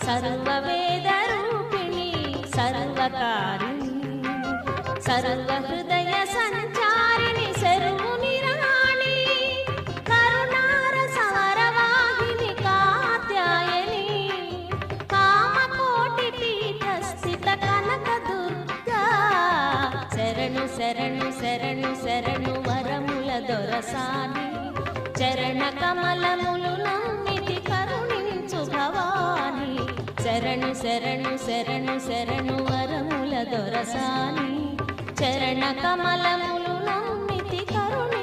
సర్వవేద రూపిణి సర్వకారిణి సర్వహృదయ సంచారిణి శర్వుని రాణి కరుణారస వరవాహిని కాత్యాయని కామకోటి పీఠస్థిత కనక దుర్గా శరణు శరణు శరణు శరణు వరముల దొరసాని చరణ కమలములు నమ్మితి కరుణించు భవాని శరణు శరణు శరణు శరణు వరముల దొరసాని చరణ కమలములు నమ్మితి కరుణి